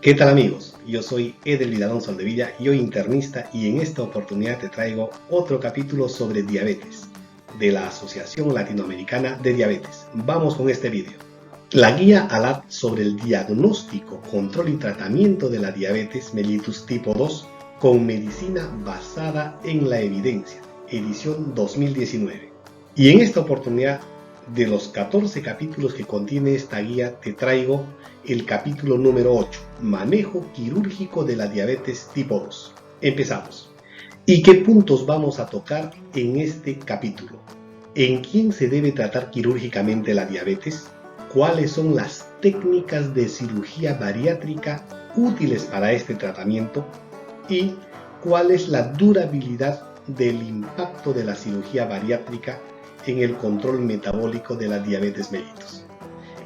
¿Qué tal amigos? Yo soy Edelvid Alonso Aldevilla, yo internista, y en esta oportunidad te traigo otro capítulo sobre diabetes de la Asociación Latinoamericana de Diabetes. Vamos con este vídeo. La guía ALAD sobre el diagnóstico, control y tratamiento de la diabetes mellitus tipo 2 con medicina basada en la evidencia, edición 2019. Y en esta oportunidad, de los 14 capítulos que contiene esta guía, te traigo el capítulo número 8, manejo quirúrgico de la diabetes tipo 2. Empezamos. ¿Y qué puntos vamos a tocar en este capítulo? ¿En quién se debe tratar quirúrgicamente la diabetes? ¿Cuáles son las técnicas de cirugía bariátrica útiles para este tratamiento? ¿Y cuál es la durabilidad del impacto de la cirugía bariátrica en el control metabólico de la diabetes mellitus?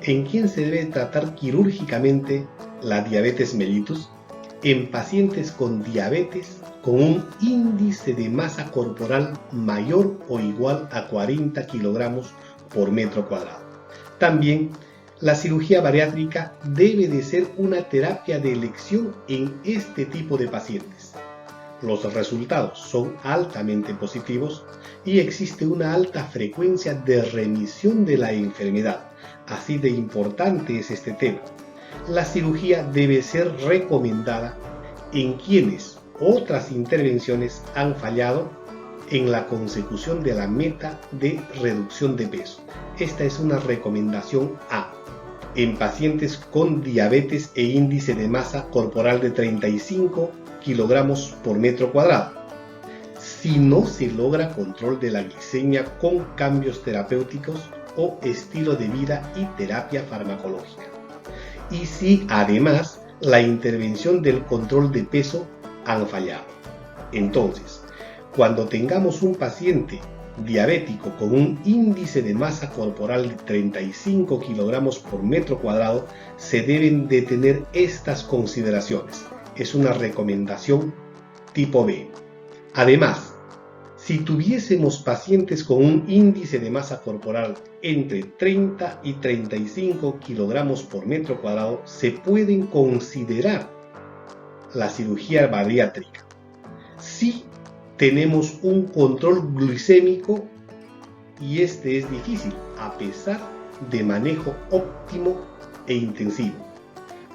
¿En quién se debe tratar quirúrgicamente la diabetes mellitus? En pacientes con diabetes con un índice de masa corporal mayor o igual a 40 kilogramos por metro cuadrado. También, la cirugía bariátrica debe de ser una terapia de elección en este tipo de pacientes. Los resultados son altamente positivos y existe una alta frecuencia de remisión de la enfermedad. Así de importante es este tema. La cirugía debe ser recomendada en quienes otras intervenciones han fallado en la consecución de la meta de reducción de peso. Esta es una recomendación A. En pacientes con diabetes e índice de masa corporal de 35 kilogramos por metro cuadrado. Si no se logra control de la glicemia con cambios terapéuticos o estilo de vida y terapia farmacológica. Y si además la intervención del control de peso han fallado. Entonces, cuando tengamos un paciente diabético con un índice de masa corporal de 35 kilogramos por metro cuadrado, se deben de tener estas consideraciones. Es una recomendación tipo B. Además, si tuviésemos pacientes con un índice de masa corporal entre 30 y 35 kilogramos por metro cuadrado, se pueden considerar la cirugía bariátrica. Si tenemos un control glicémico y este es difícil a pesar de manejo óptimo e intensivo.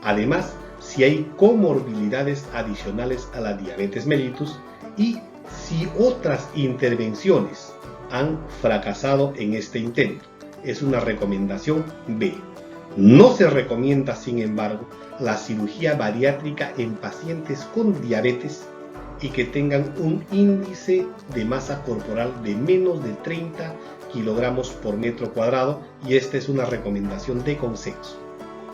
Además, si hay comorbilidades adicionales a la diabetes mellitus y si otras intervenciones han fracasado en este intento. Es una recomendación B. No se recomienda, sin embargo, la cirugía bariátrica en pacientes con diabetes y que tengan un índice de masa corporal de menos de 30 kilogramos por metro cuadrado, y esta es una recomendación de consenso.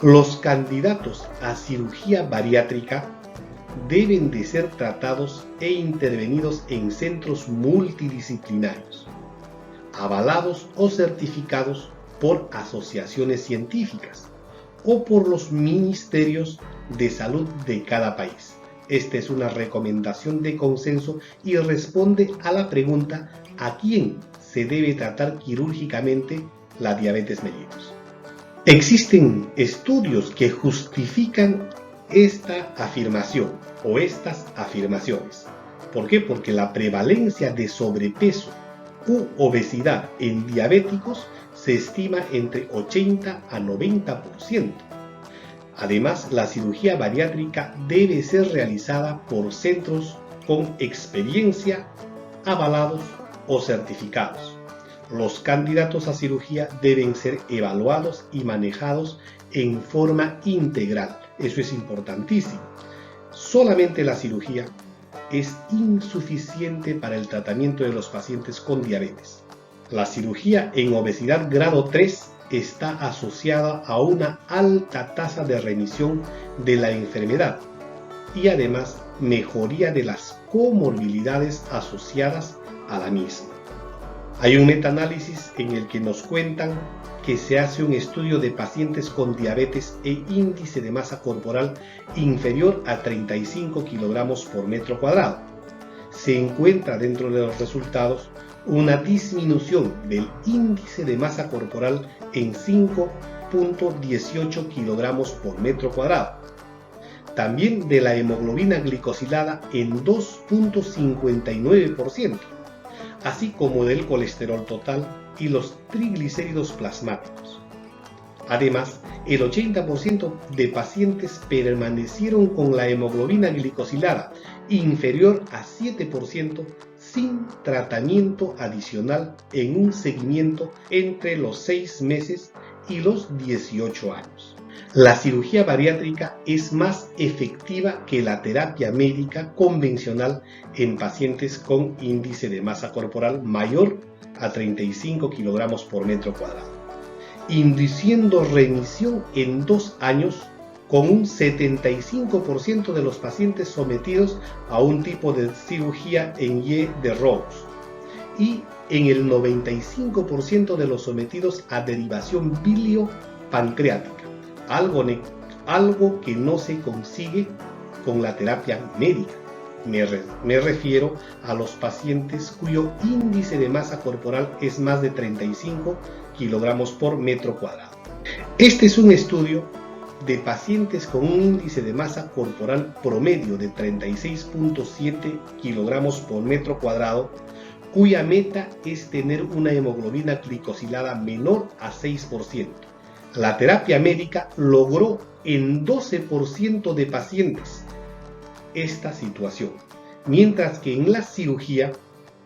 Los candidatos a cirugía bariátrica deben de ser tratados e intervenidos en centros multidisciplinarios, avalados o certificados por asociaciones científicas o por los ministerios de salud de cada país. Esta es una recomendación de consenso y responde a la pregunta: ¿a quién se debe tratar quirúrgicamente la diabetes mellitus? Existen estudios que justifican esta afirmación o estas afirmaciones. ¿Por qué? Porque la prevalencia de sobrepeso u obesidad en diabéticos se estima entre 80 a 90%. Además, la cirugía bariátrica debe ser realizada por centros con experiencia, avalados o certificados. Los candidatos a cirugía deben ser evaluados y manejados en forma integral. Eso es importantísimo. Solamente la cirugía es insuficiente para el tratamiento de los pacientes con diabetes. La cirugía en obesidad grado 3 está asociada a una alta tasa de remisión de la enfermedad y además mejoría de las comorbilidades asociadas a la misma. Hay un metaanálisis en el que nos cuentan que se hace un estudio de pacientes con diabetes e índice de masa corporal inferior a 35 kilogramos por metro cuadrado. Se encuentra dentro de los resultados una disminución del índice de masa corporal en 5.18 kilogramos por metro cuadrado. también de la hemoglobina glicosilada en 2,59%, así como del colesterol total y los triglicéridos plasmáticos. Además, el 80% de pacientes permanecieron con la hemoglobina glicosilada inferior a 7% sin tratamiento adicional en un seguimiento entre los 6 meses y los 18 años. La cirugía bariátrica es más efectiva que la terapia médica convencional en pacientes con índice de masa corporal mayor a 35 kilogramos por metro cuadrado, induciendo remisión en 2 años con un 75% de los pacientes sometidos a un tipo de cirugía en Y de Rhodes y en el 95% de los sometidos a derivación bilio-pancreática, algo que no se consigue con la terapia médica. Me refiero a los pacientes cuyo índice de masa corporal es más de 35 kilogramos por metro cuadrado. Este es un estudio de pacientes con un índice de masa corporal promedio de 36,7 kilogramos por metro cuadrado, cuya meta es tener una hemoglobina glicosilada menor a 6%. La terapia médica logró en 12% de pacientes esta situación, mientras que en la cirugía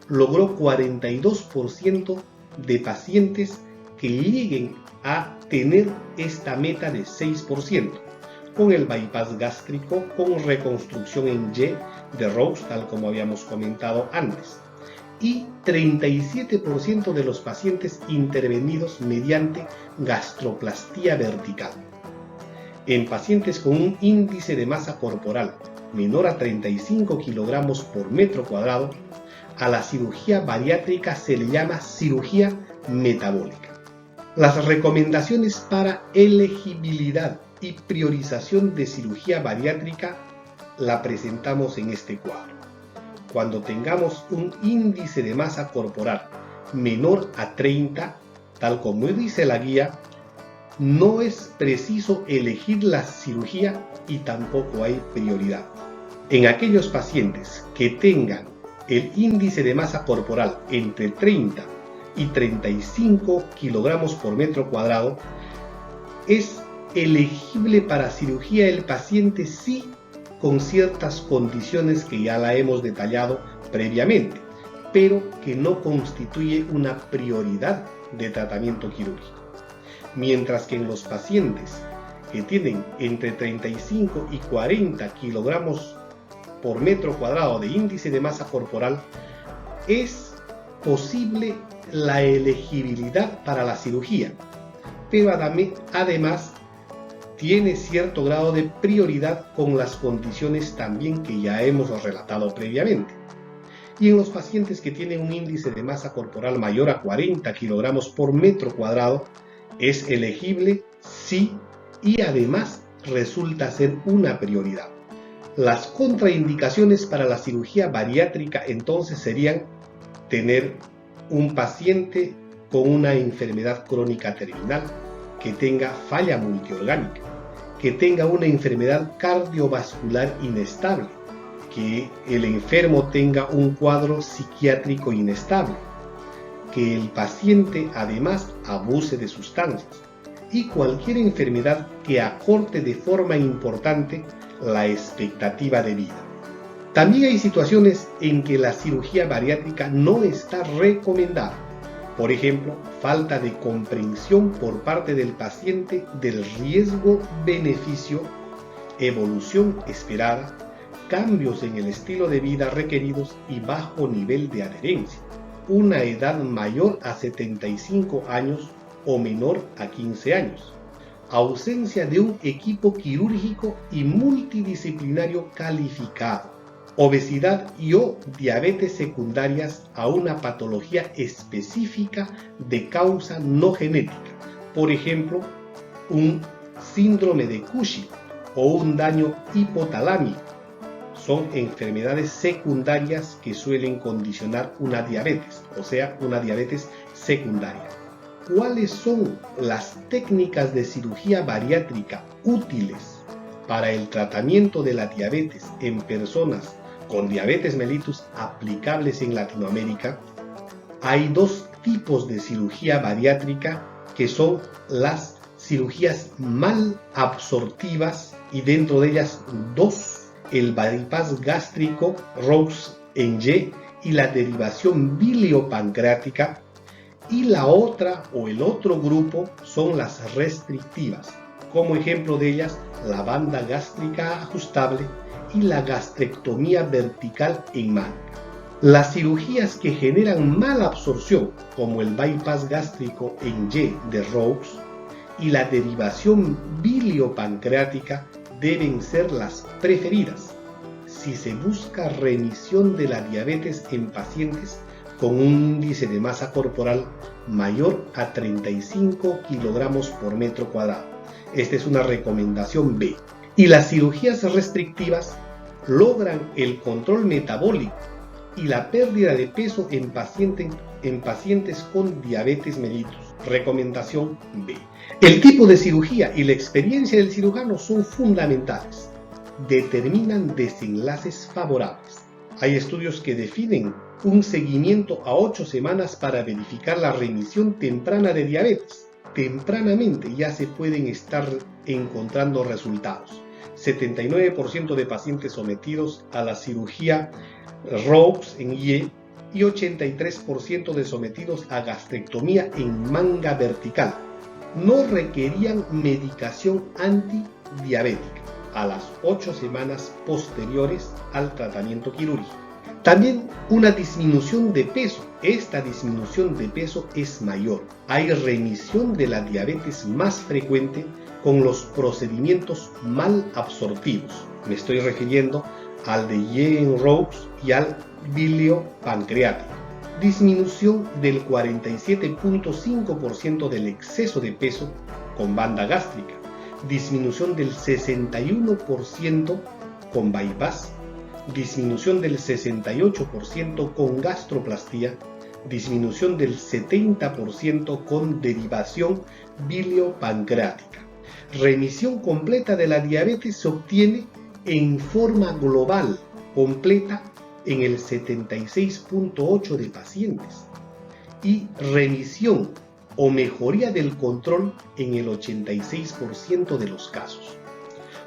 logró 42% de pacientes que lleguen a tener esta meta de 6%, con el bypass gástrico con reconstrucción en Y de Rhodes, tal como habíamos comentado antes, y 37% de los pacientes intervenidos mediante gastroplastía vertical. En pacientes con un índice de masa corporal menor a 35 kilogramos por metro cuadrado, a la cirugía bariátrica se le llama cirugía metabólica. Las recomendaciones para elegibilidad y priorización de cirugía bariátrica la presentamos en este cuadro. Cuando tengamos un índice de masa corporal menor a 30, tal como dice la guía, no es preciso elegir la cirugía y tampoco hay prioridad. En aquellos pacientes que tengan el índice de masa corporal entre 30 y 35 kilogramos por metro cuadrado, es elegible para cirugía el paciente sí con ciertas condiciones que ya la hemos detallado previamente, pero que no constituye una prioridad de tratamiento quirúrgico. Mientras que en los pacientes que tienen entre 35 y 40 kilogramos por metro cuadrado de índice de masa corporal, es posible la elegibilidad para la cirugía, pero además tiene cierto grado de prioridad con las condiciones también que ya hemos relatado previamente. Y en los pacientes que tienen un índice de masa corporal mayor a 40 kilogramos por metro cuadrado, es elegible sí y además resulta ser una prioridad. Las contraindicaciones para la cirugía bariátrica entonces serían tener un paciente con una enfermedad crónica terminal, que tenga falla multiorgánica, que tenga una enfermedad cardiovascular inestable, que el enfermo tenga un cuadro psiquiátrico inestable, que el paciente además abuse de sustancias y cualquier enfermedad que acorte de forma importante la expectativa de vida. También hay situaciones en que la cirugía bariátrica no está recomendada. Por ejemplo, falta de comprensión por parte del paciente del riesgo-beneficio, evolución esperada, cambios en el estilo de vida requeridos y bajo nivel de adherencia, una edad mayor a 75 años o menor a 15 años, ausencia de un equipo quirúrgico y multidisciplinario calificado, obesidad y o diabetes secundarias a una patología específica de causa no genética, por ejemplo, un síndrome de Cushing o un daño hipotalámico. Son enfermedades secundarias que suelen condicionar una diabetes, o sea, una diabetes secundaria. ¿Cuáles son las técnicas de cirugía bariátrica útiles para el tratamiento de la diabetes en personas con diabetes mellitus aplicables en Latinoamérica, hay dos tipos de cirugía bariátrica que son las cirugías mal absortivas y dentro de ellas dos: el bypass gástrico Rous en Y y la derivación biliopancreática, y la otra o el otro grupo son las restrictivas. Como ejemplo de ellas, la banda gástrica ajustable y la gastrectomía vertical en manga. Las cirugías que generan mala absorción, como el bypass gástrico en Y de Rous y la derivación biliopancreática, deben ser las preferidas si se busca remisión de la diabetes en pacientes con un índice de masa corporal mayor a 35 kilogramos por metro cuadrado. Esta es una recomendación B. Y las cirugías restrictivas logran el control metabólico y la pérdida de peso en pacientes con diabetes mellitus. Recomendación B. El tipo de cirugía y la experiencia del cirujano son fundamentales. Determinan desenlaces favorables. Hay estudios que definen un seguimiento a 8 semanas para verificar la remisión temprana de diabetes. Tempranamente ya se pueden estar encontrando resultados. 79% de pacientes sometidos a la cirugía Rous en Y y 83% de sometidos a gastrectomía en manga vertical no requerían medicación antidiabética a las 8 semanas posteriores al tratamiento quirúrgico. También una disminución de peso. Esta disminución de peso es mayor. Hay remisión de la diabetes más frecuente con los procedimientos mal absortivos. Me estoy refiriendo al de Y en Rous y al biliopancreático. Disminución del 47.5% del exceso de peso con banda gástrica. Disminución del 61% con bypass, disminución del 68% con gastroplastía, disminución del 70% con derivación biliopancreática. Remisión completa de la diabetes se obtiene en forma global, completa en el 76.8% de pacientes y remisión o mejoría del control en el 86% de los casos.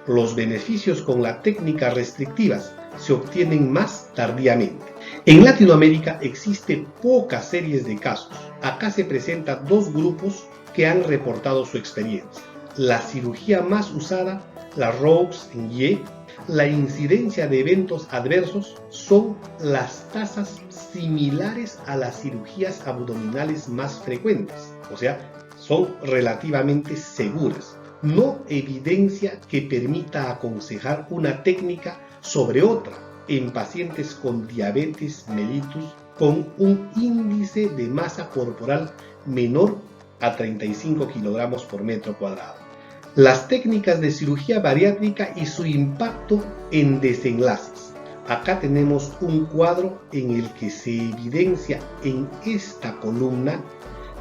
Los beneficios con la técnica restrictivas se obtienen más tardíamente. En Latinoamérica existen pocas series de casos. Acá se presentan dos grupos que han reportado su experiencia. La cirugía más usada, la Rous en Y. La incidencia de eventos adversos son las tasas similares a las cirugías abdominales más frecuentes, o sea, son relativamente seguras. No evidencia que permita aconsejar una técnica sobre otra en pacientes con diabetes mellitus con un índice de masa corporal menor a 35 kilogramos por metro cuadrado. Las técnicas de cirugía bariátrica y su impacto en desenlaces. Acá tenemos un cuadro en el que se evidencia en esta columna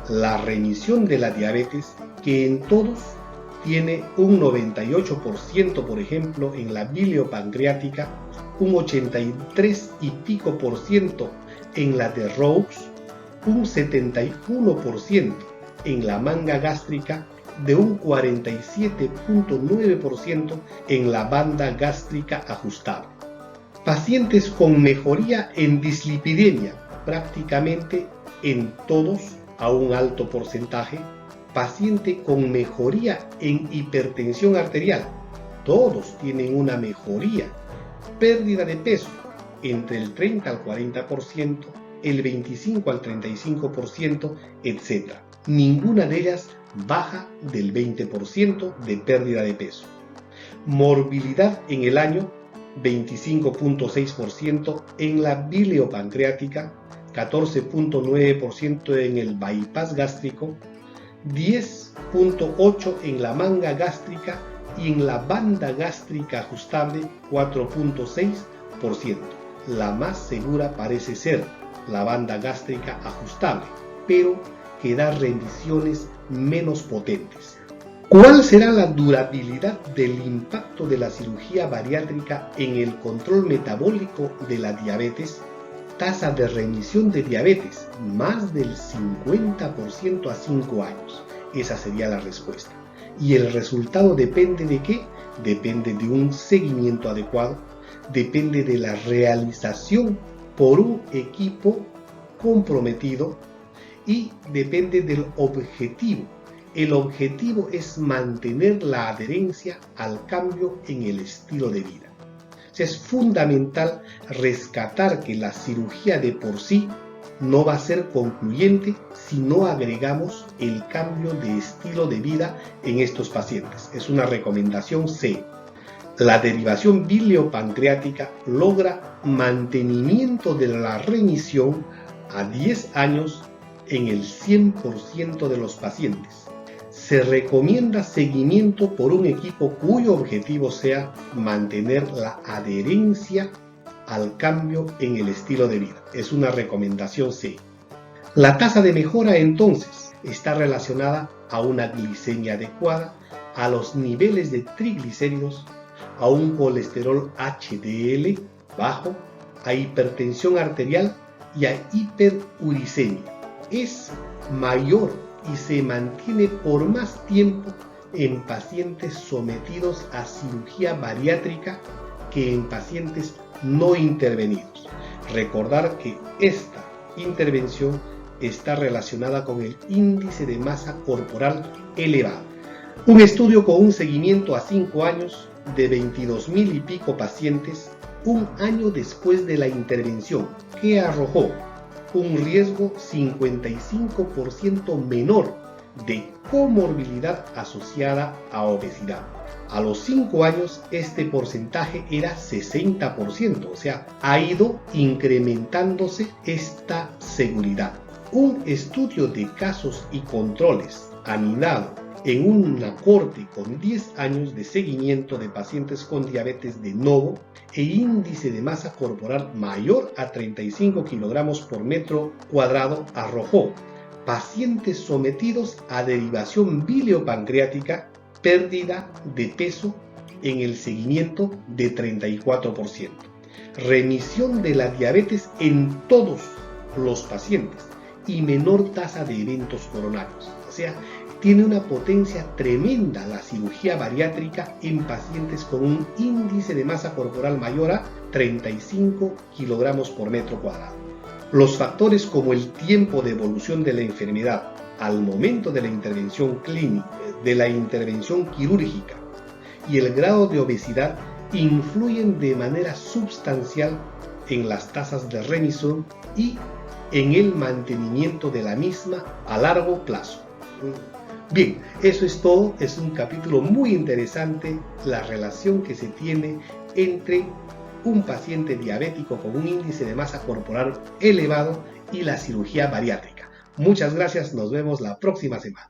la remisión de la diabetes, que en todos tiene un 98%, por ejemplo, en la biliopancreática, un 83 y pico por ciento en la de Rous, un 71% en la manga gástrica, de un 47.9% en la banda gástrica ajustable. Pacientes con mejoría en dislipidemia, prácticamente en todos a un alto porcentaje. Paciente con mejoría en hipertensión arterial, todos tienen una mejoría. Pérdida de peso, entre el 30 al 40%, el 25 al 35%, etc. Ninguna de ellas baja del 20% de pérdida de peso. Morbilidad en el año, 25.6% en la biliopancreática, 14.9% en el bypass gástrico, 10.8% en la manga gástrica y en la banda gástrica ajustable 4.6%. La más segura parece ser la banda gástrica ajustable, pero que da rendiciones menos potentes. ¿Cuál será la durabilidad del impacto de la cirugía bariátrica en el control metabólico de la diabetes? Tasa de remisión de diabetes, más del 50% a 5 años. Esa sería la respuesta. ¿Y el resultado depende de qué? Depende de un seguimiento adecuado, depende de la realización por un equipo comprometido y depende del objetivo. El objetivo es mantener la adherencia al cambio en el estilo de vida. O sea, es fundamental rescatar que la cirugía de por sí no va a ser concluyente si no agregamos el cambio de estilo de vida en estos pacientes. Es una recomendación C. La derivación biliopancreática logra mantenimiento de la remisión a 10 años en el 100% de los pacientes. Se recomienda seguimiento por un equipo cuyo objetivo sea mantener la adherencia al cambio en el estilo de vida. Es una recomendación C. La tasa de mejora entonces está relacionada a una glicemia adecuada, a los niveles de triglicéridos, a un colesterol HDL bajo, a hipertensión arterial y a hiperuricemia. Es mayor y se mantiene por más tiempo en pacientes sometidos a cirugía bariátrica que en pacientes no intervenidos. Recordar que esta intervención está relacionada con el índice de masa corporal elevado. Un estudio con un seguimiento a 5 años de 22,000 y pico pacientes, un año después de la intervención, que arrojó un riesgo 55% menor de comorbilidad asociada a obesidad. A los 5 años este porcentaje era 60%, o sea, ha ido incrementándose esta seguridad. Un estudio de casos y controles anidado en una cohorte con 10 años de seguimiento de pacientes con diabetes de novo e índice de masa corporal mayor a 35 kilogramos por metro cuadrado arrojó pacientes sometidos a derivación biliopancreática, pérdida de peso en el seguimiento de 34%, remisión de la diabetes en todos los pacientes y menor tasa de eventos coronarios. O sea, tiene una potencia tremenda la cirugía bariátrica en pacientes con un índice de masa corporal mayor a 35 kilogramos por metro cuadrado. Los factores como el tiempo de evolución de la enfermedad al momento de la intervención clínica, de la intervención quirúrgica y el grado de obesidad influyen de manera sustancial en las tasas de remisión y en el mantenimiento de la misma a largo plazo. Bien, eso es todo. Es un capítulo muy interesante, la relación que se tiene entre un paciente diabético con un índice de masa corporal elevado y la cirugía bariátrica. Muchas gracias, nos vemos la próxima semana.